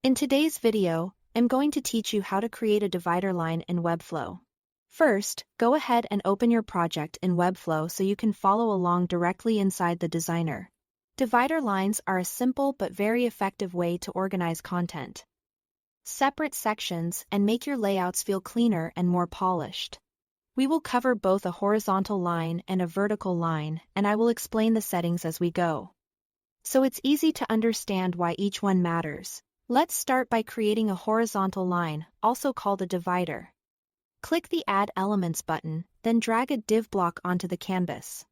In today's video, I'm going to teach you how to create a divider line in Webflow. First, go ahead and open your project in Webflow so you can follow along directly inside the designer. Divider lines are a simple but very effective way to organize content. Separate sections and make your layouts feel cleaner and more polished. We will cover both a horizontal line and a vertical line, and I will explain the settings as we go. So it's easy to understand why each one matters. Let's start by creating a horizontal line, also called a divider. Click the Add Elements button, then drag a div block onto the canvas.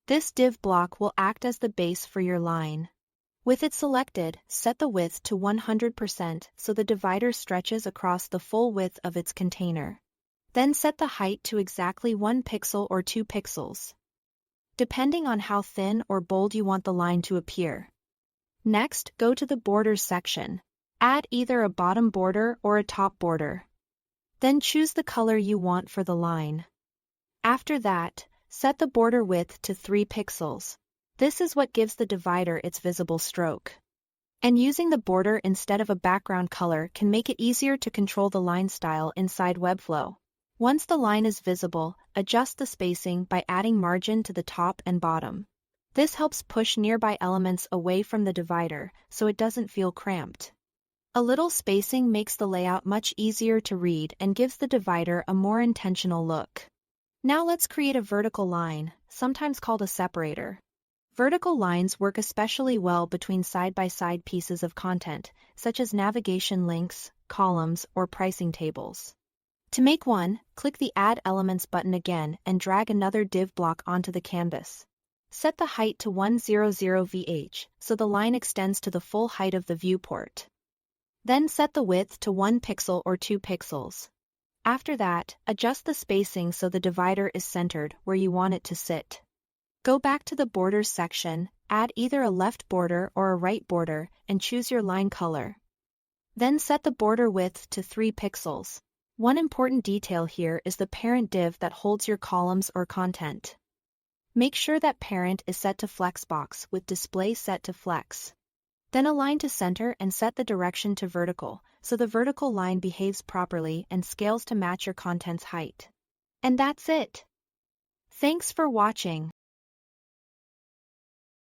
This div block will act as the base for your line. With it selected, set the width to 100% so the divider stretches across the full width of its container. Then set the height to exactly 1 pixel or 2 pixels, depending on how thin or bold you want the line to appear. Next, go to the Borders section. Add either a bottom border or a top border. Then choose the color you want for the line. After that, set the border width to 3 pixels. This is what gives the divider its visible stroke. And using the border instead of a background color can make it easier to control the line style inside Webflow. Once the line is visible, adjust the spacing by adding margin to the top and bottom. This helps push nearby elements away from the divider so it doesn't feel cramped. A little spacing makes the layout much easier to read and gives the divider a more intentional look. Now let's create a vertical line, sometimes called a separator. Vertical lines work especially well between side-by-side pieces of content, such as navigation links, columns, or pricing tables. To make one, click the Add Elements button again and drag another div block onto the canvas. Set the height to 100 VH so the line extends to the full height of the viewport. Then set the width to 1 pixel or 2 pixels. After that, adjust the spacing so the divider is centered where you want it to sit. Go back to the Borders section, add either a left border or a right border, and choose your line color. Then set the border width to 3 pixels. One important detail here is the parent div that holds your columns or content. Make sure that parent is set to Flexbox with display set to Flex. Then align to center and set the direction to vertical, so the vertical line behaves properly and scales to match your content's height. And that's it. Thanks for watching.